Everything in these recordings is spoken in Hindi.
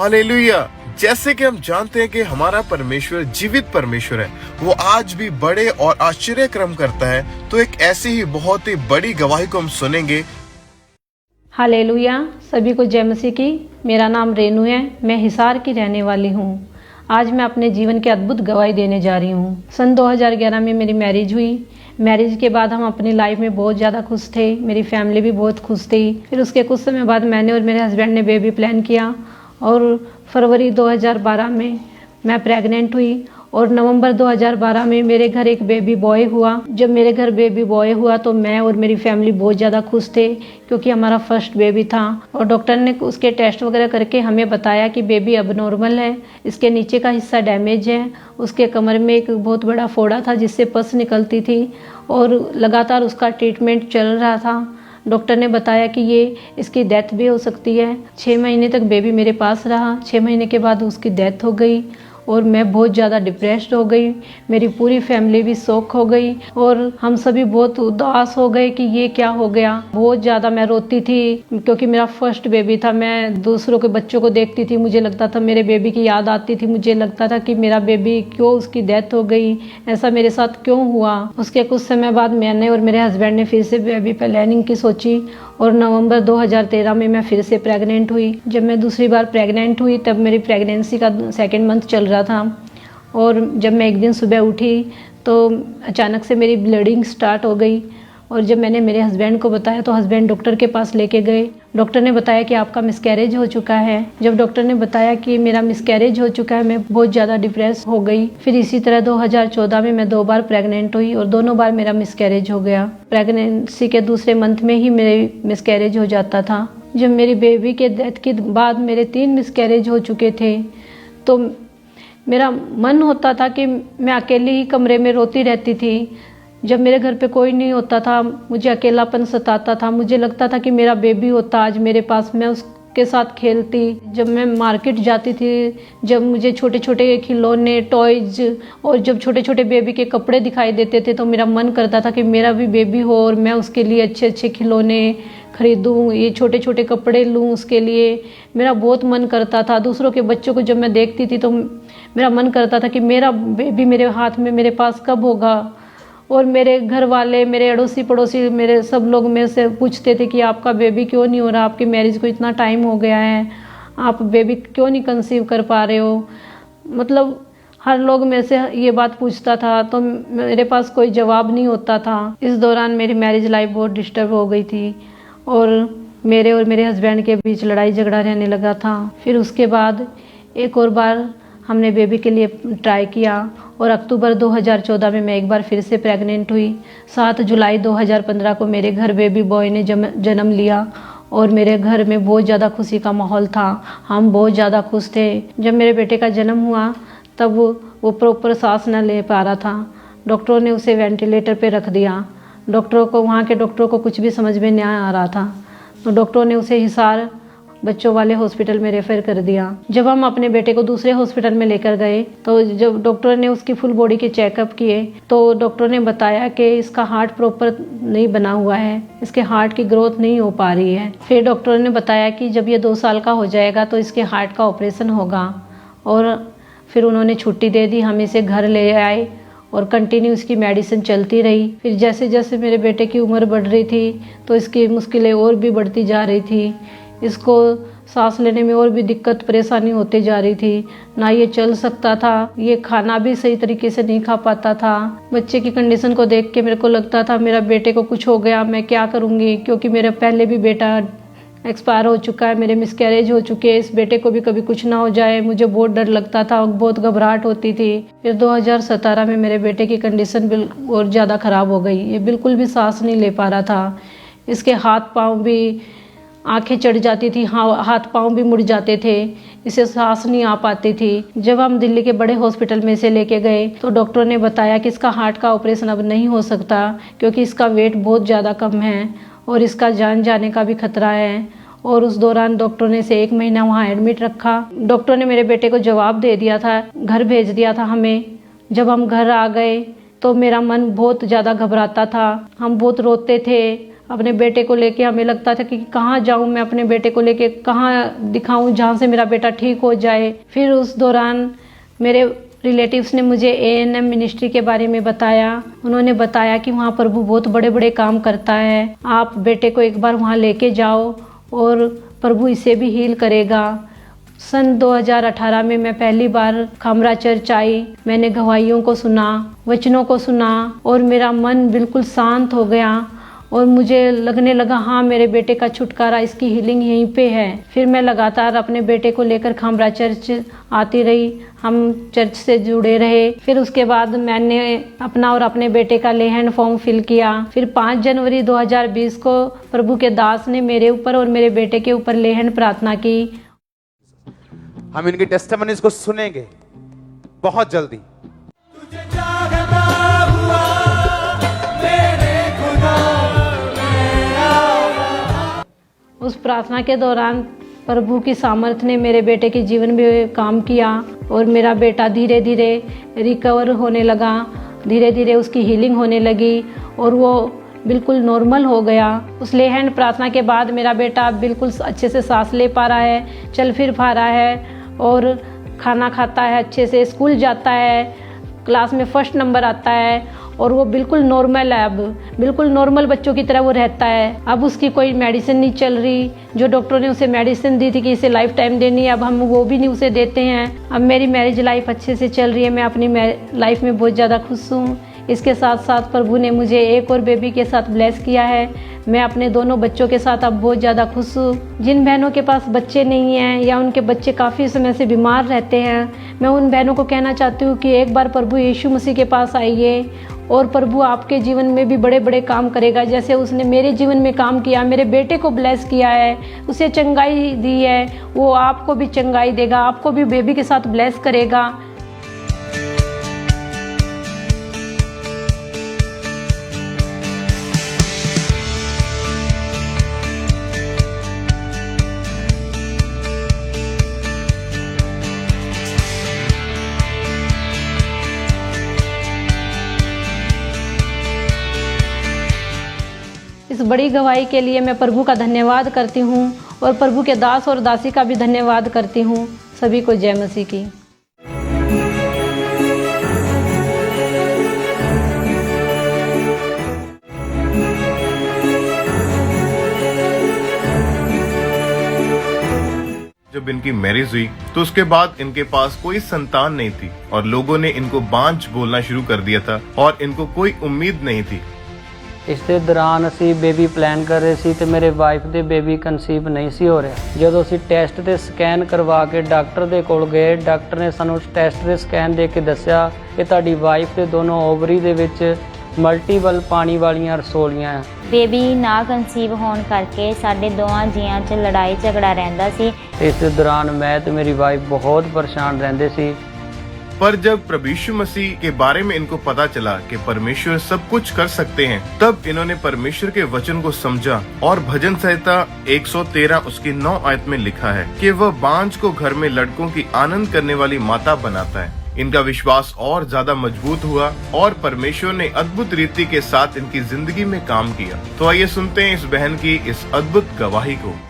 हालेलुया। जैसे कि हम जानते हैं कि हमारा परमेश्वर जीवित परमेश्वर है, वो आज भी बड़े और आश्चर्य कर्म करता है। तो एक ऐसी ही बहुत ही बड़ी गवाही को हम सुनेंगे। हालेलुया। सभी को जय मसीह की। मेरा नाम रेनू है, मैं हिसार की रहने वाली हूँ। आज मैं अपने जीवन की अद्भुत गवाही देने जा रही हूँ। सन 2011 में मेरी मैरिज हुई। मैरिज के बाद हम अपनी लाइफ में बहुत ज़्यादा खुश थे, मेरी फैमिली भी बहुत खुश थी। फिर उसके कुछ समय बाद मैंने और मेरे हस्बैंड ने बेबी प्लान किया और फरवरी 2012 में मैं प्रेग्नेंट हुई और नवंबर 2012 में मेरे घर एक बेबी बॉय हुआ। जब मेरे घर बेबी बॉय हुआ तो मैं और मेरी फैमिली बहुत ज़्यादा खुश थे क्योंकि हमारा फर्स्ट बेबी था और डॉक्टर ने उसके टेस्ट वगैरह करके हमें बताया कि बेबी अब नॉर्मल है, इसके नीचे का हिस्सा डैमेज है, उसके कमर में एक बहुत बड़ा फोड़ा था जिससे पस निकलती थी और लगातार उसका ट्रीटमेंट चल रहा था। डॉक्टर ने बताया कि ये इसकी डेथ भी हो सकती है। 6 महीने तक बेबी मेरे पास रहा। 6 महीने के बाद उसकी डेथ हो गई और मैं बहुत ज़्यादा डिप्रेस्ड हो गई। मेरी पूरी फैमिली भी शॉक हो गई और हम सभी बहुत उदास हो गए कि ये क्या हो गया। बहुत ज़्यादा मैं रोती थी क्योंकि मेरा फर्स्ट बेबी था। मैं दूसरों के बच्चों को देखती थी, मुझे लगता था मेरे बेबी की याद आती थी। मुझे लगता था कि मेरा बेबी क्यों उसकी डेथ हो गई, ऐसा मेरे साथ क्यों हुआ। उसके कुछ समय बाद मैंने और मेरे हस्बैंड ने फिर से बेबी प्लानिंग की सोची और नवंबर 2013 में मैं फिर से प्रेग्नेंट हुई। जब मैं दूसरी बार प्रेग्नेंट हुई तब मेरी प्रेगनेंसी का 2nd मंथ चल रहा था और जब मैं एक दिन सुबह उठी तो अचानक से मेरी ब्लीडिंग स्टार्ट हो गई और जब मैंने मेरे हस्बैंड को बताया तो हस्बैंड डॉक्टर के पास लेके गए। डॉक्टर ने बताया कि आपका मिसकैरेज हो चुका है। जब डॉक्टर ने बताया कि मेरा मिसकैरेज हो चुका है, मैं बहुत ज़्यादा डिप्रेस हो गई। फिर इसी तरह 2014 में मैं 2 बार प्रेग्नेंट हुई और दोनों बार मेरा मिसकैरेज हो गया। प्रेगनेंसी के दूसरे मंथ में ही मेरे मिसकैरेज हो जाता था। जब मेरी बेबी के डेथ के बाद मेरे 3 मिसकैरेज हो चुके थे तो मेरा मन होता था कि मैं अकेली ही कमरे में रोती रहती थी। जब मेरे घर पे कोई नहीं होता था मुझे अकेलापन सताता था। मुझे लगता था कि मेरा बेबी होता आज मेरे पास, मैं उसके साथ खेलती। जब मैं मार्केट जाती थी, जब मुझे छोटे छोटे खिलौने, टॉयज और जब छोटे छोटे बेबी के कपड़े दिखाई देते थे तो मेरा मन करता था कि मेरा भी बेबी हो और मैं उसके लिए अच्छे अच्छे खिलौने खरीदूँ, ये छोटे छोटे कपड़े लूँ उसके लिए। मेरा बहुत मन करता था। दूसरों के बच्चों को जब मैं देखती थी तो मेरा मन करता था कि मेरा बेबी मेरे हाथ में मेरे पास कब होगा। और मेरे घर वाले, मेरे अड़ोसी पड़ोसी, मेरे सब लोग मेरे से पूछते थे कि आपका बेबी क्यों नहीं हो रहा, आपकी मैरिज को इतना टाइम हो गया है, आप बेबी क्यों नहीं कंसीव कर पा रहे हो। मतलब हर लोग मेरे से ये बात पूछता था तो मेरे पास कोई जवाब नहीं होता था। इस दौरान मेरी मैरिज लाइफ बहुत डिस्टर्ब हो गई थी और मेरे हस्बैंड के बीच लड़ाई झगड़ा रहने लगा था। फिर उसके बाद एक और बार हमने बेबी के लिए ट्राई किया और अक्टूबर 2014 में मैं एक बार फिर से प्रेग्नेंट हुई। 7 जुलाई 2015 को मेरे घर बेबी बॉय ने जन्म लिया और मेरे घर में बहुत ज़्यादा खुशी का माहौल था। हम बहुत ज़्यादा खुश थे। जब मेरे बेटे का जन्म हुआ तब वो प्रॉपर सांस न ले पा रहा था। डॉक्टरों ने उसे वेंटिलेटर पे रख दिया। वहाँ के डॉक्टरों को कुछ भी समझ में नहीं आ रहा था तो डॉक्टरों ने उसे हिसार बच्चों वाले हॉस्पिटल में रेफर कर दिया। जब हम अपने बेटे को दूसरे हॉस्पिटल में लेकर गए तो जब डॉक्टर ने उसकी फुल बॉडी के चेकअप किए तो डॉक्टर ने बताया कि इसका हार्ट प्रॉपर नहीं बना हुआ है, इसके हार्ट की ग्रोथ नहीं हो पा रही है। फिर डॉक्टर ने बताया कि जब ये 2 साल का हो जाएगा तो इसके हार्ट का ऑपरेशन होगा और फिर उन्होंने छुट्टी दे दी। हम इसे घर ले आए और कंटिन्यू इसकी मेडिसिन चलती रही। फिर जैसे जैसे मेरे बेटे की उम्र बढ़ रही थी तो इसकी मुश्किलें और भी बढ़ती जा रही थी। इसको सांस लेने में और भी दिक्कत परेशानी होती जा रही थी। ना ये चल सकता था, ये खाना भी सही तरीके से नहीं खा पाता था। बच्चे की कंडीशन को देख के मेरे को लगता था मेरा बेटे को कुछ हो गया, मैं क्या करूँगी, क्योंकि मेरा पहले भी बेटा एक्सपायर हो चुका है, मेरे मिसकैरेज हो चुके हैं। इस बेटे को भी कभी कुछ ना हो जाए, मुझे बहुत डर लगता था, बहुत घबराहट होती थी। फिर 2017 में मेरे बेटे की कंडीशन और ज़्यादा ख़राब हो गई। ये बिल्कुल भी सांस नहीं ले पा रहा था। इसके हाथ पाँव भी, आंखें चढ़ जाती थी, हाथ पांव भी मुड़ जाते थे, इसे सांस नहीं आ पाती थी। जब हम दिल्ली के बड़े हॉस्पिटल में इसे लेके गए तो डॉक्टर ने बताया कि इसका हार्ट का ऑपरेशन अब नहीं हो सकता क्योंकि इसका वेट बहुत ज़्यादा कम है और इसका जान जाने का भी खतरा है। और उस दौरान डॉक्टर ने इसे 1 महीना वहाँ एडमिट रखा। डॉक्टर ने मेरे बेटे को जवाब दे दिया था, घर भेज दिया था हमें। जब हम घर आ गए तो मेरा मन बहुत ज़्यादा घबराता था। हम बहुत रोते थे, अपने बेटे को लेके हमें लगता था कि कहाँ जाऊँ मैं अपने बेटे को लेके, कहाँ दिखाऊँ जहाँ से मेरा बेटा ठीक हो जाए। फिर उस दौरान मेरे रिलेटिव्स ने मुझे ANM मिनिस्ट्री के बारे में बताया। उन्होंने बताया कि वहाँ प्रभु बहुत बड़े बड़े काम करता है, आप बेटे को एक बार वहाँ लेके जाओ और प्रभु इसे भी हील करेगा। सन 2018 में मैं पहली बार खामरा चर्च आई। मैंने गवाहियों को सुना, वचनों को सुना और मेरा मन बिल्कुल शांत हो गया और मुझे लगने लगा हाँ मेरे बेटे का छुटकारा, इसकी हीलिंग यहीं पे है। फिर मैं लगातार अपने बेटे को लेकर खामरा चर्च आती रही, हम चर्च से जुड़े रहे। फिर उसके बाद मैंने अपना और अपने बेटे का लेहन फॉर्म फिल किया। फिर 5 जनवरी 2020 को प्रभु के दास ने मेरे ऊपर और मेरे बेटे के ऊपर लेहन प्रार्थना की। हम इनके टेस्टिमनीज को सुनेंगे बहुत जल्दी। उस प्रार्थना के दौरान प्रभु की सामर्थ ने मेरे बेटे के जीवन में काम किया और मेरा बेटा धीरे धीरे रिकवर होने लगा, धीरे धीरे उसकी हीलिंग होने लगी और वो बिल्कुल नॉर्मल हो गया। उस लेहन प्रार्थना के बाद मेरा बेटा बिल्कुल अच्छे से सांस ले पा रहा है, चल फिर पा रहा है और खाना खाता है अच्छे से, स्कूल जाता है, क्लास में फर्स्ट नंबर आता है और वो बिल्कुल नॉर्मल है। अब बिल्कुल नॉर्मल बच्चों की तरह वो रहता है। अब उसकी कोई मेडिसिन नहीं चल रही, जो डॉक्टरों ने उसे मेडिसिन दी थी कि इसे लाइफ टाइम देनी है, अब हम वो भी नहीं उसे देते हैं। अब मेरी मैरिज लाइफ अच्छे से चल रही है, मैं अपनी लाइफ में बहुत ज़्यादा खुश हूँ। इसके साथ साथ प्रभु ने मुझे एक और बेबी के साथ ब्लेस किया है। मैं अपने दोनों बच्चों के साथ अब बहुत ज़्यादा खुश हूँ। जिन बहनों के पास बच्चे नहीं हैं या उनके बच्चे काफ़ी समय से बीमार रहते हैं, मैं उन बहनों को कहना चाहती हूँ कि एक बार प्रभु यीशु मसीह के पास आइए और प्रभु आपके जीवन में भी बड़े बड़े काम करेगा। जैसे उसने मेरे जीवन में काम किया, मेरे बेटे को ब्लेस किया है, उसे चंगाई दी है, वो आपको भी चंगाई देगा, आपको भी बेबी के साथ ब्लेस करेगा। इस बड़ी गवाही के लिए मैं प्रभु का धन्यवाद करती हूँ और प्रभु के दास और दासी का भी धन्यवाद करती हूँ। सभी को जय मसीह की। जब इनकी मैरिज हुई तो उसके बाद इनके पास कोई संतान नहीं थी और लोगों ने इनको बांझ बोलना शुरू कर दिया था और इनको कोई उम्मीद नहीं थी। ਇਸ ਦੇ ਦੌਰਾਨ ਅਸੀਂ ਬੇਬੀ ਪਲਾਨ ਕਰ ਰਹੇ ਸੀ ਤੇ ਮੇਰੇ ਵਾਈਫ ਦੇ ਬੇਬੀ ਕਨਸੀਵ ਨਹੀਂ ਸੀ ਹੋ ਰਿਹਾ। ਜਦੋਂ ਅਸੀਂ ਟੈਸਟ ਤੇ ਸਕੈਨ ਕਰਵਾ ਕੇ ਡਾਕਟਰ ਦੇ ਕੋਲ ਗਏ, ਡਾਕਟਰ ਨੇ ਸਾਨੂੰ ਟੈਸਟ ਦੇ ਸਕੈਨ ਦੇ ਕੇ ਦੱਸਿਆ ਕਿ ਤੁਹਾਡੀ ਵਾਈਫ ਦੇ ਦੋਨੋਂ ਓਵਰੀ ਦੇ ਵਿੱਚ ਮਲਟੀਪਲ ਪਾਣੀ ਵਾਲੀਆਂ ਰਸੋਲੀਆਂ ਆ। ਬੇਬੀ ਨਾ ਕਨਸੀਵ ਹੋਣ ਕਰਕੇ ਸਾਡੇ ਦੋਵਾਂ ਜੀਆਂ 'ਚ ਲੜਾਈ ਝਗੜਾ ਰਹਿੰਦਾ ਸੀ। ਇਸ ਦੇ ਦੌਰਾਨ ਮੈਂ ਤੇ ਮੇਰੀ ਵਾਈਫ ਬਹੁਤ ਪਰੇਸ਼ਾਨ ਰਹਿੰਦੇ ਸੀ। पर जब प्रभु यीशु मसीह के बारे में इनको पता चला कि परमेश्वर सब कुछ कर सकते हैं, तब इन्होंने परमेश्वर के वचन को समझा और भजन संहिता 113 उसकी 9 आयत में लिखा है कि वह बांझ को घर में लड़कों की आनंद करने वाली माता बनाता है। इनका विश्वास और ज्यादा मजबूत हुआ और परमेश्वर ने अद्भुत रीति के साथ इनकी जिंदगी में काम किया। तो आइए सुनते हैं इस बहन की इस अद्भुत गवाही को।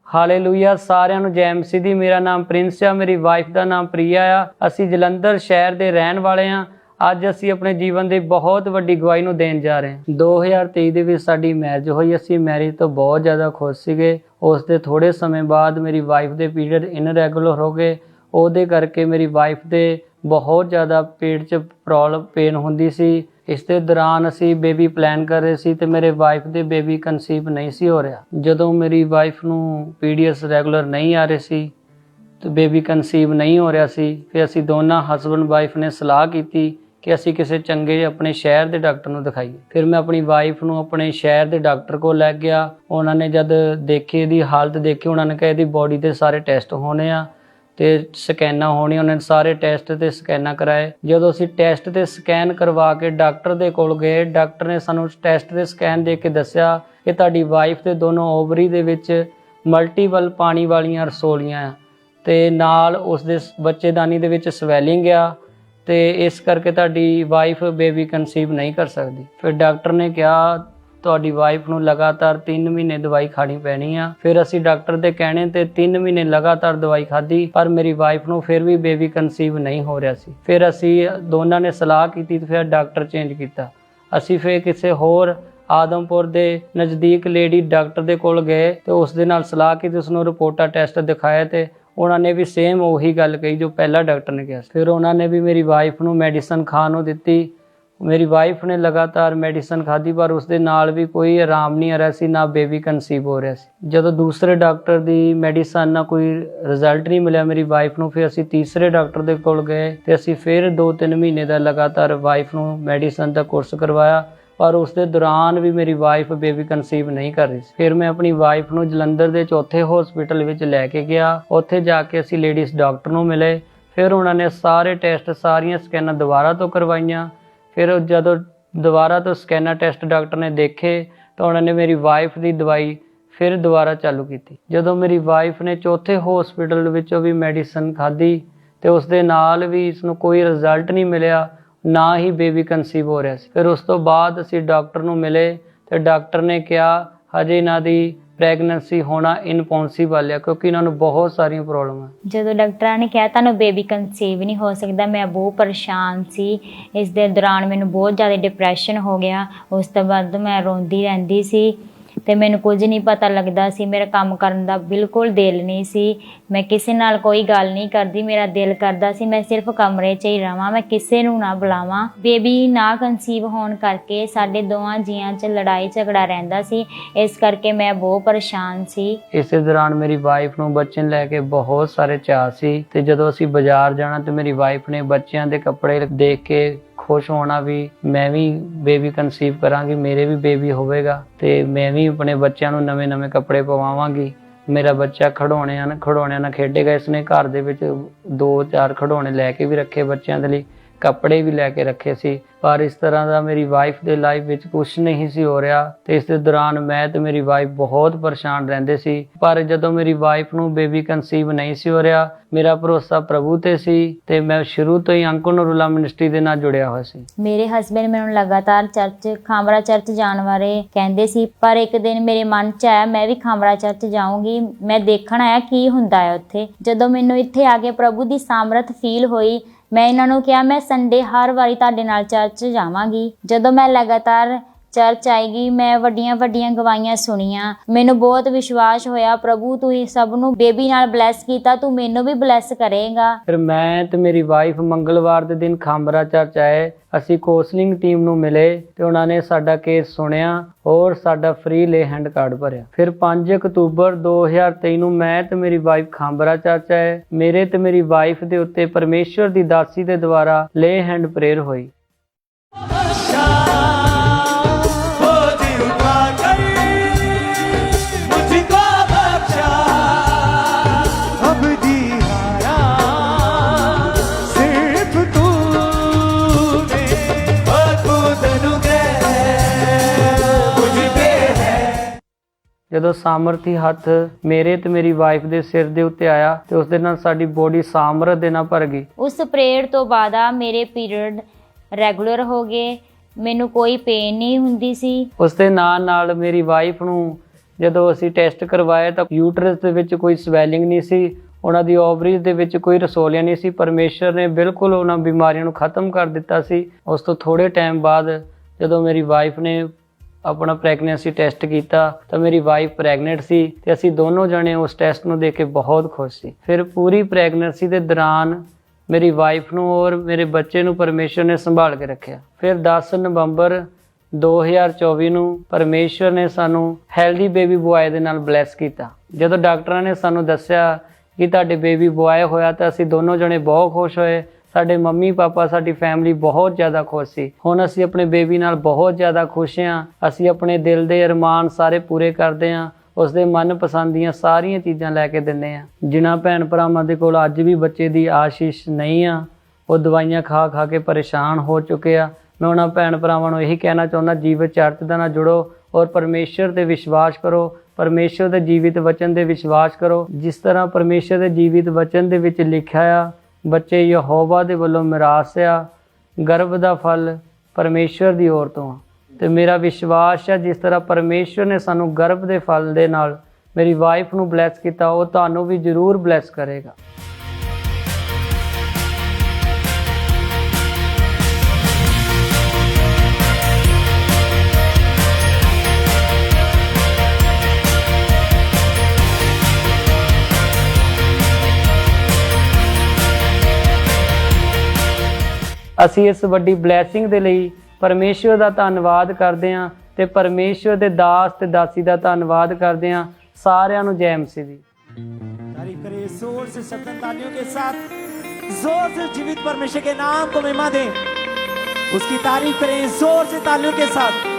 ਹਾਲੇਲੂਇਆ। ਸਾਰਿਆਂ ਨੂੰ ਜੈ ਮਸੀਹ ਦੀ। ਮੇਰਾ ਨਾਮ ਪ੍ਰਿੰਸ ਆ, ਮੇਰੀ ਵਾਈਫ ਦਾ ਨਾਮ ਪ੍ਰਿਆ ਆ। ਅਸੀਂ ਜਲੰਧਰ ਸ਼ਹਿਰ ਦੇ ਰਹਿਣ ਵਾਲੇ ਆ। ਅੱਜ ਅਸੀਂ ਆਪਣੇ ਜੀਵਨ ਦੀ ਬਹੁਤ ਵੱਡੀ ਗਵਾਹੀ ਨੂੰ ਦੇਣ ਜਾ ਰਹੇ ਹਾਂ। 2023 ਦੇ ਵਿੱਚ ਸਾਡੀ ਮੈਰਿਜ ਹੋਈ। ਅਸੀਂ ਮੈਰਿਜ ਤੋਂ ਬਹੁਤ ਜ਼ਿਆਦਾ ਖੁਸ਼ ਸੀਗੇ। ਉਸ ਦੇ ਥੋੜੇ ਸਮੇਂ ਬਾਅਦ ਮੇਰੀ ਵਾਈਫ ਦੇ ਪੀਰੀਅਡ ਇਨਰੈਗੂਲਰ ਹੋ ਗਏ। ਉਹਦੇ ਕਰਕੇ ਮੇਰੀ ਵਾਈਫ ਦੇ ਬਹੁਤ ਜ਼ਿਆਦਾ ਪੇਟ 'ਚ ਪੇਨ ਹੁੰਦੀ ਸੀ। ਇਸ ਦੇ ਦੌਰਾਨ ਅਸੀਂ ਬੇਬੀ ਪਲਾਨ ਕਰ ਰਹੇ ਸੀ ਤੇ ਮੇਰੇ ਵਾਈਫ ਦੇ ਬੇਬੀ ਕਨਸੀਵ ਨਹੀਂ ਸੀ ਹੋ ਰਿਹਾ। ਜਦੋਂ ਮੇਰੀ ਵਾਈਫ ਨੂੰ ਪੀਰੀਅਡਸ ਰੈਗੂਲਰ ਨਹੀਂ ਆ ਰਹੇ ਸੀ ਤੇ ਬੇਬੀ ਕਨਸੀਵ ਨਹੀਂ ਹੋ ਰਿਹਾ ਸੀ, ਫਿਰ ਅਸੀਂ ਦੋਨਾਂ ਹਸਬੈਂਡ ਵਾਈਫ ਨੇ ਸਲਾਹ ਕੀਤੀ ਕਿ ਅਸੀਂ ਕਿਸੇ ਚੰਗੇ ਆਪਣੇ ਸ਼ਹਿਰ ਦੇ ਡਾਕਟਰ ਨੂੰ ਦਿਖਾਈਏ। ਫਿਰ ਮੈਂ ਆਪਣੀ ਵਾਈਫ ਨੂੰ ਆਪਣੇ ਸ਼ਹਿਰ ਦੇ ਡਾਕਟਰ ਕੋਲ ਲੈ ਗਿਆ। ਉਹਨਾਂ ਨੇ ਜਦ ਦੇਖੀ ਇਹਦੀ ਹਾਲਤ ਦੇਖੀ, ਉਹਨਾਂ ਨੇ ਕਿਹਾ ਇਹਦੀ ਬੋਡੀ ਦੇ ਸਾਰੇ ਟੈਸਟ ਹੋਣੇ ਆ ਤੇ ਸਕੈਨਾਂ ਹੋਣੀਆਂ। ਉਹਨਾਂ ਨੇ ਸਾਰੇ ਟੈਸਟ ਤੇ ਸਕੈਨਾਂ ਕਰਾਏ। ਜਦੋਂ ਅਸੀਂ ਟੈਸਟ ਤੇ ਸਕੈਨ ਕਰਵਾ ਕੇ ਡਾਕਟਰ ਦੇ ਕੋਲ ਗਏ, ਡਾਕਟਰ ਨੇ ਸਾਨੂੰ ਟੈਸਟ ਦੇ ਸਕੈਨ ਦੇ ਕੇ ਦੱਸਿਆ ਕਿ ਤੁਹਾਡੀ ਵਾਈਫ ਦੇ ਦੋਨੋਂ ਓਵਰੀ ਦੇ ਵਿੱਚ ਮਲਟੀਪਲ ਪਾਣੀ ਵਾਲੀਆਂ ਰਸੋਲੀਆਂ ਆ ਤੇ ਨਾਲ ਉਸ ਦੇ ਬੱਚੇਦਾਨੀ ਦੇ ਵਿੱਚ ਸਵੈਲਿੰਗ ਆ ਤੇ ਇਸ ਕਰਕੇ ਤੁਹਾਡੀ ਵਾਈਫ ਬੇਬੀ ਕਨਸੀਵ ਨਹੀਂ ਕਰ ਸਕਦੀ। ਫਿਰ ਡਾਕਟਰ ਨੇ ਕਿਹਾ ਤੁਹਾਡੀ ਵਾਈਫ ਨੂੰ ਲਗਾਤਾਰ 3 ਮਹੀਨੇ ਦਵਾਈ ਖਾਣੀ ਪੈਣੀ ਆ। ਫਿਰ ਅਸੀਂ ਡਾਕਟਰ ਦੇ ਕਹਿਣੇ ਤੇ 3 ਮਹੀਨੇ ਲਗਾਤਾਰ ਦਵਾਈ ਖਾਧੀ, ਪਰ ਮੇਰੀ ਵਾਈਫ ਨੂੰ ਫਿਰ ਵੀ ਬੇਬੀ ਕਨਸੀਵ ਨਹੀਂ ਹੋ ਰਿਹਾ ਸੀ। ਫਿਰ ਅਸੀਂ ਦੋਨਾਂ ਨੇ ਸਲਾਹ ਕੀਤੀ ਤੇ ਫਿਰ ਡਾਕਟਰ ਚੇਂਜ ਕੀਤਾ। ਅਸੀਂ ਫਿਰ ਕਿਸੇ ਹੋਰ ਆਦਮਪੁਰ ਦੇ ਨਜ਼ਦੀਕ ਲੇਡੀ ਡਾਕਟਰ ਦੇ ਕੋਲ ਗਏ ਤੇ ਉਸ ਦੇ ਨਾਲ ਸਲਾਹ ਕੀਤੀ, ਉਸਨੂੰ ਰਿਪੋਰਟਾਂ ਟੈਸਟ ਦਿਖਾਏ ਤੇ ਉਹਨਾਂ ਨੇ ਵੀ ਸੇਮ ਉਹੀ ਗੱਲ ਕਹੀ ਜੋ ਪਹਿਲਾ ਡਾਕਟਰ ਨੇ ਕਿਹਾ। ਫਿਰ ਉਹਨਾਂ ਨੇ ਵੀ ਮੇਰੀ ਵਾਈਫ ਨੂੰ ਮੈਡੀਸਨ ਖਾਣ ਨੂੰ ਦਿੱਤੀ। ਮੇਰੀ ਵਾਈਫ ਨੇ ਲਗਾਤਾਰ ਮੈਡੀਸਨ ਖਾਧੀ, ਪਰ ਉਸ ਦੇ ਨਾਲ ਵੀ ਕੋਈ ਆਰਾਮ ਨਹੀਂ ਆ ਰਿਹਾ ਸੀ, ਨਾ ਬੇਬੀ ਕਨਸੀਵ ਹੋ ਰਿਹਾ ਸੀ। ਜਦੋਂ ਦੂਸਰੇ ਡਾਕਟਰ ਦੀ ਮੈਡੀਸਨ ਨਾਲ ਕੋਈ ਰਿਜ਼ਲਟ ਨਹੀਂ ਮਿਲਿਆ ਮੇਰੀ ਵਾਈਫ ਨੂੰ, ਫਿਰ ਅਸੀਂ ਤੀਸਰੇ ਡਾਕਟਰ ਦੇ ਕੋਲ ਗਏ ਤੇ ਅਸੀਂ ਫਿਰ 2-3 ਮਹੀਨੇ ਦਾ ਲਗਾਤਾਰ ਵਾਈਫ ਨੂੰ ਮੈਡੀਸਨ ਦਾ ਕੋਰਸ ਕਰਵਾਇਆ, ਪਰ ਉਸ ਦੇ ਦੌਰਾਨ ਵੀ ਮੇਰੀ ਵਾਈਫ ਬੇਬੀ ਕਨਸੀਵ ਨਹੀਂ ਕਰ ਰਹੀ ਸੀ। ਫਿਰ ਮੈਂ ਆਪਣੀ ਵਾਈਫ ਨੂੰ ਜਲੰਧਰ ਦੇ ਚੌਥੇ ਹਸਪੀਟਲ ਵਿੱਚ ਲੈ ਕੇ ਗਿਆ। ਉੱਥੇ ਜਾ ਕੇ ਅਸੀਂ ਲੇਡੀਜ਼ ਡਾਕਟਰ ਨੂੰ ਮਿਲੇ। ਫਿਰ ਉਹਨਾਂ ਨੇ ਸਾਰੇ ਟੈਸਟ, ਸਾਰੀਆਂ ਸਕੈਨਾਂ ਦੁਬਾਰਾ ਤੋਂ ਕਰਵਾਈਆਂ। ਫਿਰ ਜਦੋਂ ਦੁਬਾਰਾ ਤੋਂ ਸਕੈਨਰ ਟੈਸਟ ਡਾਕਟਰ ਨੇ ਦੇਖੇ ਤਾਂ ਉਹਨਾਂ ਨੇ ਮੇਰੀ ਵਾਈਫ ਦੀ ਦਵਾਈ ਫਿਰ ਦੁਬਾਰਾ ਚਾਲੂ ਕੀਤੀ। ਜਦੋਂ ਮੇਰੀ ਵਾਈਫ ਨੇ ਚੌਥੇ ਹਸਪੀਟਲ ਵਿੱਚੋਂ ਵੀ ਮੈਡੀਸਨ ਖਾਧੀ ਤੇ ਉਸ ਦੇ ਨਾਲ ਵੀ ਇਸ ਨੂੰ ਕੋਈ ਰਿਜ਼ਲਟ ਨਹੀਂ ਮਿਲਿਆ, ਨਾ ਹੀ ਬੇਬੀ ਕਨਸੀਵ ਹੋ ਰਿਹਾ ਸੀ। ਫਿਰ ਉਸ ਤੋਂ ਬਾਅਦ ਅਸੀਂ ਡਾਕਟਰ ਨੂੰ ਮਿਲੇ ਤੇ ਡਾਕਟਰ ਨੇ ਕਿਹਾ ਹਜੇ ਇਹਨਾਂ ਦੀ ਪ੍ਰੈਗਨੈਂਸੀ ਹੋਣਾ ਇਨਪੋਸੀਬਲ ਹੈ, ਕਿਉਂਕਿ ਇਹਨਾਂ ਨੂੰ ਬਹੁਤ ਸਾਰੀਆਂ ਪ੍ਰੋਬਲਮਾਂ। ਜਦੋਂ ਡਾਕਟਰਾਂ ਨੇ ਕਿਹਾ ਤੁਹਾਨੂੰ ਬੇਬੀ ਕਨਸੀਵ ਨਹੀਂ ਹੋ ਸਕਦਾ, ਮੈਂ ਬਹੁਤ ਪਰੇਸ਼ਾਨ ਸੀ। ਇਸ ਦੇ ਦੌਰਾਨ ਮੈਨੂੰ ਬਹੁਤ ਜ਼ਿਆਦਾ ਡਿਪਰੈਸ਼ਨ ਹੋ ਗਿਆ। ਉਸ ਤੋਂ ਬਾਅਦ ਮੈਂ ਰੋਂਦੀ ਰਹਿੰਦੀ ਸੀ ਤੇ ਮੈਨੂੰ ਕੁਝ ਨਹੀਂ ਪਤਾ ਲੱਗਦਾ ਸੀ। ਮੇਰਾ ਕੰਮ ਕਰਨ ਦਾ ਬਿਲਕੁਲ ਦਿਲ ਨਹੀਂ ਸੀ। ਮੈਂ ਕਿਸੇ ਨਾਲ ਕੋਈ ਗੱਲ ਨਹੀਂ ਕਰਦੀ। ਮੇਰਾ ਦਿਲ ਕਰਦਾ ਸੀ ਮੈਂ ਸਿਰਫ ਕਮਰੇ 'ਚ ਹੀ ਰਵਾਂ, ਮੈਂ ਕਿਸੇ ਨੂੰ ਨਾ ਬੁਲਾਵਾਂ। ਬੇਬੀ ਨਾ ਕਨਸੀਵ ਹੋਣ ਕਰਕੇ ਸਾਡੇ ਦੋਵਾਂ ਜੀਆਂ 'ਚ ਲੜਾਈ ਝਗੜਾ ਰਹਿੰਦਾ ਸੀ। ਇਸ ਕਰਕੇ ਮੈਂ ਬਹੁਤ ਪਰੇਸ਼ਾਨ ਸੀ। ਇਸੇ ਦੌਰਾਨ ਮੇਰੀ ਵਾਈਫ ਨੂੰ ਬੱਚੇ ਨੂੰ ਲੈ ਕੇ ਬਹੁਤ ਸਾਰੇ ਚਾਅ ਸੀ ਤੇ ਜਦੋਂ ਅਸੀਂ ਬਾਜ਼ਾਰ ਜਾਣਾ ਤੇ ਮੇਰੀ ਵਾਈਫ ਨੇ ਬੱਚਿਆਂ ਦੇ ਕੱਪੜੇ ਦੇਖ ਕੇ ਖੁਸ਼ ਹੋਣਾ ਵੀ ਮੈਂ ਵੀ ਬੇਬੀ ਕਨਸੀਵ ਕਰਾਂਗੀ, ਮੇਰੇ ਵੀ ਬੇਬੀ ਹੋਵੇਗਾ ਤੇ ਮੈਂ ਵੀ ਆਪਣੇ ਬੱਚਿਆਂ ਨੂੰ ਨਵੇਂ-ਨਵੇਂ ਕੱਪੜੇ ਪਵਾਵਾਂਗੀ। ਮੇਰਾ ਬੱਚਾ ਖਿਡੌਣਿਆਂ ਨਾਲ ਖੇਡੇਗਾ। ਇਸਨੇ ਘਰ ਦੇ ਵਿੱਚ 2-4 ਖਿਡੌਣੇ ਲੈ ਕੇ ਵੀ ਰੱਖੇ, ਬੱਚਿਆਂ ਦੇ ਲਈ ਕੱਪੜੇ ਵੀ ਲੈ ਕੇ ਰੱਖੇ ਸੀ, ਪਰ ਇਸ ਤਰ੍ਹਾਂ ਦਾ ਮੇਰੀ ਵਾਈਫ ਦੇ ਲਾਈਫ ਵਿੱਚ ਕੁਝ ਨਹੀਂ ਸੀ ਹੋ ਰਿਹਾ ਤੇ ਇਸ ਦੇ ਦੌਰਾਨ ਮੈਂ ਤੇ ਮੇਰੀ ਵਾਈਫ ਬਹੁਤ ਪਰੇਸ਼ਾਨ ਰਹਿੰਦੇ ਸੀ। ਪਰ ਜਦੋਂ ਮੇਰੀ ਵਾਈਫ ਨੂੰ ਬੇਬੀ ਕਨਸੀਵ ਨਹੀਂ ਸੀ ਹੋ ਰਿਹਾ, ਮੇਰਾ ਭਰੋਸਾ ਪ੍ਰਭੂ ਤੇ ਸੀ ਤੇ ਮੈਂ ਸ਼ੁਰੂ ਤੋਂ ਹੀ ਅੰਕੁਰ ਨਰੂਲਾ ਮਿਨਿਸਟਰੀ ਦੇ ਨਾਲ ਜੁੜਿਆ ਹੋਇਆ ਸੀ। ਮੇਰੇ ਹਸਬੈਂਡ ਮੈਨੂੰ ਲਗਾਤਾਰ ਖਾਮਰਾ ਚਰਚ ਜਾਣ ਬਾਰੇ ਕਹਿੰਦੇ ਸੀ, ਪਰ ਇੱਕ ਦਿਨ ਮੇਰੇ ਮਨ 'ਚ ਆਇਆ ਮੈਂ ਵੀ ਖਾਮਰਾ ਚਰਚ ਜਾਊਂਗੀ, ਮੈਂ ਦੇਖਣ ਆਇਆ ਕੀ ਹੁੰਦਾ ਹੈ ਉੱਥੇ। ਜਦੋਂ ਮੈਨੂੰ ਇੱਥੇ ਆ ਕੇ ਪ੍ਰਭੂ ਦੀ ਸਾਮਰਥ ਫੀਲ ਹੋਈ, ਮੈਂ ਇਹਨਾਂ ਨੂੰ ਕਿਹਾ ਮੈਂ ਸੰਡੇ ਹਰ ਵਾਰੀ ਤੁਹਾਡੇ ਨਾਲ ਚਰਚ ਜਾਵਾਂਗੀ। ਜਦੋਂ ਮੈਂ ਲਗਾਤਾਰ ਚਰਚ ਆਏਗੀ, ਮੈਂ ਵੱਡੀਆਂ ਗਵਾਹੀਆਂ ਸੁਣੀਆਂ। ਮੈਨੂੰ ਬਹੁਤ ਵਿਸ਼ਵਾਸ ਹੋਇਆ ਪ੍ਰਭੂ ਤੂੰ ਹੀ ਸਭ ਨੂੰ ਬੇਬੀ ਨਾਲ ਬਲੈਸ ਕੀਤਾ, ਤੂੰ ਮੈਨੂੰ ਵੀ ਬਲੈਸ ਕਰੇਗਾ। ਫਿਰ ਮੈਂ ਤੇ ਮੇਰੀ ਵਾਈਫ ਮੰਗਲਵਾਰ ਦੇ ਦਿਨ ਖਾਮਰਾ ਚਰਚ ਆਏ। ਅਸੀਂ ਕਾਉਂਸਲਿੰਗ ਟੀਮ ਨੂੰ ਮਿਲੇ ਤੇ ਉਹਨਾਂ ਨੇ ਸਾਡਾ ਕੇਸ ਸੁਣਿਆ ਔਰ ਸਾਡਾ ਫ੍ਰੀ ਲੇ ਹੈਂਡ ਕਾਰਡ ਭਰਿਆ। ਫਿਰ 5 ਅਕਤੂਬਰ 2023 ਨੂੰ ਮੈਂ ਤੇ ਮੇਰੀ ਵਾਈਫ ਖਾਮਰਾ ਚਰਚ ਆਏ। ਮੇਰੇ ਤੇ ਮੇਰੀ ਵਾਈਫ ਦੇ ਉੱਤੇ ਪਰਮੇਸ਼ਵਰ ਦੀ ਦਾਸੀ ਦੇ ਦੁਆਰਾ ਲੇ ਹੈਂਡ ਪ੍ਰੇਅਰ ਹੋਈ। ਜਦੋਂ ਸਾਮਰਥੀ ਹੱਥ ਮੇਰੇ ਤੇ ਮੇਰੀ ਵਾਈਫ ਦੇ ਸਿਰ ਦੇ ਉੱਤੇ ਆਇਆ ਤੇ ਉਸ ਦੇ ਨਾਲ ਸਾਡੀ ਬੋਡੀ ਸਾਮਰਥ ਦੇ ਨਾਲ ਭਰ ਗਈ। ਉਸ ਪ੍ਰੇਅਰ ਤੋਂ ਬਾਅਦ ਮੇਰੇ ਪੀਰੀਅਡ ਰੈਗੂਲਰ ਹੋ ਗਏ, ਮੈਨੂੰ ਕੋਈ ਪੇਨ ਨਹੀਂ ਹੁੰਦੀ ਸੀ। ਉਸ ਦੇ ਨਾਲ ਮੇਰੀ ਵਾਈਫ ਨੂੰ ਜਦੋਂ ਅਸੀਂ ਟੈਸਟ ਕਰਵਾਏ ਤਾਂ ਯੂਟਰਸ ਦੇ ਵਿੱਚ ਕੋਈ ਸਵੈਲਿੰਗ ਨਹੀਂ ਸੀ, ਉਹਨਾਂ ਦੀ ਓਵਰੀਜ਼ ਦੇ ਵਿੱਚ ਕੋਈ ਰਸੋਲੀਆਂ ਨਹੀਂ ਸੀ। ਪਰਮੇਸ਼ਰ ਨੇ ਬਿਲਕੁਲ ਉਹਨਾਂ ਬਿਮਾਰੀਆਂ ਨੂੰ ਖਤਮ ਕਰ ਦਿੱਤਾ ਸੀ। ਉਸ ਤੋਂ ਥੋੜੇ ਟਾਈਮ ਬਾਅਦ ਜਦੋਂ ਮੇਰੀ ਵਾਈਫ ਨੇ ਆਪਣਾ ਪ੍ਰੈਗਨੈਂਸੀ ਟੈਸਟ ਕੀਤਾ ਤਾਂ ਮੇਰੀ ਵਾਈਫ ਪ੍ਰੈਗਨੈਂਟ ਸੀ ਤੇ ਅਸੀਂ ਦੋਨੋਂ ਜਣੇ ਉਸ ਟੈਸਟ ਨੂੰ ਦੇਖ ਕੇ ਬਹੁਤ ਖੁਸ਼ ਸੀ। ਫਿਰ ਪੂਰੀ ਪ੍ਰੈਗਨੈਂਸੀ ਦੇ ਦੌਰਾਨ ਮੇਰੀ ਵਾਈਫ ਨੂੰ ਔਰ ਮੇਰੇ ਬੱਚੇ ਨੂੰ ਪਰਮੇਸ਼ਰ ਨੇ ਸੰਭਾਲ ਕੇ ਰੱਖਿਆ। ਫਿਰ 10 ਨਵੰਬਰ 2024 ਨੂੰ ਪਰਮੇਸ਼ਰ ਨੇ ਸਾਨੂੰ ਹੈਲਦੀ ਬੇਬੀ ਬੁਆਏ ਦੇ ਨਾਲ ਬਲੈਸ ਕੀਤਾ। ਜਦੋਂ ਡਾਕਟਰਾਂ ਨੇ ਸਾਨੂੰ ਦੱਸਿਆ ਕਿ ਤੁਹਾਡੇ ਬੇਬੀ ਬੁਆਏ ਹੋਇਆ ਤਾਂ ਅਸੀਂ ਦੋਨੋਂ ਜਣੇ ਬਹੁਤ ਖੁਸ਼ ਹੋਏ। ਸਾਡੇ ਮੰਮੀ ਪਾਪਾ, ਸਾਡੀ ਫੈਮਿਲੀ ਬਹੁਤ ਜ਼ਿਆਦਾ ਖੁਸ਼ ਸੀ। ਹੁਣ ਅਸੀਂ ਆਪਣੇ ਬੇਬੀ ਨਾਲ ਬਹੁਤ ਜ਼ਿਆਦਾ ਖੁਸ਼ ਹਾਂ। ਅਸੀਂ ਆਪਣੇ ਦਿਲ ਦੇ ਅਰਮਾਨ ਸਾਰੇ ਪੂਰੇ ਕਰਦੇ ਹਾਂ, ਉਸ ਦੇ ਮਨਪਸੰਦ ਦੀਆਂ ਸਾਰੀਆਂ ਚੀਜ਼ਾਂ ਲੈ ਕੇ ਦਿੰਦੇ ਹਾਂ। ਜਿਨ੍ਹਾਂ ਭੈਣ ਭਰਾਵਾਂ ਦੇ ਕੋਲ ਅੱਜ ਵੀ ਬੱਚੇ ਦੀ ਆਸ਼ੀਸ਼ ਨਹੀਂ ਆ, ਉਹ ਦਵਾਈਆਂ ਖਾ ਖਾ ਕੇ ਪਰੇਸ਼ਾਨ ਹੋ ਚੁੱਕੇ ਆ, ਮੈਂ ਉਹਨਾਂ ਭੈਣ ਭਰਾਵਾਂ ਨੂੰ ਇਹੀ ਕਹਿਣਾ ਚਾਹੁੰਦਾ, ਜੀਵਤ ਚਰਚ ਦਾ ਨਾਲ ਜੁੜੋ ਔਰ ਪਰਮੇਸ਼ਰ ਤੇ ਵਿਸ਼ਵਾਸ ਕਰੋ। ਪਰਮੇਸ਼ਰ ਦੇ ਜੀਵਿਤ ਵਚਨ ਦੇ ਵਿਸ਼ਵਾਸ ਕਰੋ। ਜਿਸ ਤਰ੍ਹਾਂ ਪਰਮੇਸ਼ਰ ਦੇ ਜੀਵਿਤ ਵਚਨ ਦੇ ਵਿੱਚ ਲਿਖਿਆ ਆ, ਬੱਚੇ ਯਹੋਵਾ ਦੇ ਵੱਲੋਂ ਮਿਰਾਸ ਆ, ਗਰਭ ਦਾ ਫਲ ਪਰਮੇਸ਼ਰ ਦੀ ਔਰ ਤੋਂ ਆ। ਤੇ ਮੇਰਾ ਵਿਸ਼ਵਾਸ ਹੈ ਜਿਸ ਤਰ੍ਹਾਂ ਪਰਮੇਸ਼ਵਰ ਨੇ ਸਾਨੂੰ ਗਰਭ ਦੇ ਫਲ ਦੇ ਨਾਲ ਮੇਰੀ ਵਾਈਫ ਨੂੰ ਬਲੈਸ ਕੀਤਾ, ਉਹ ਤੁਹਾਨੂੰ ਵੀ ਜ਼ਰੂਰ ਬਲੈਸ ਕਰੇਗਾ। ਅਸੀਂ ਇਸ ਵੱਡੀ ਬਲੈਸਿੰਗ ਦੇ ਲਈ ਪਰਮੇਸ਼ਵਰ ਦਾ ਧੰਨਵਾਦ ਕਰਦੇ ਹਾਂ ਤੇ ਪਰਮੇਸ਼ਵਰ ਦੇ ਦਾਸ ਤੇ ਦਾਸੀ ਦਾ ਧੰਨਵਾਦ ਕਰਦੇ ਹਾਂ। ਸਾਰਿਆਂ ਨੂੰ ਜੈ ਮਸੀਹ ਦੀ। तारीफ करें जोर से शब्दन तालियों के साथ, जोर से जीवित परमेश्वर के नाम को महिमा दें, उसकी तारीफ करें जोर से तालियों के साथ।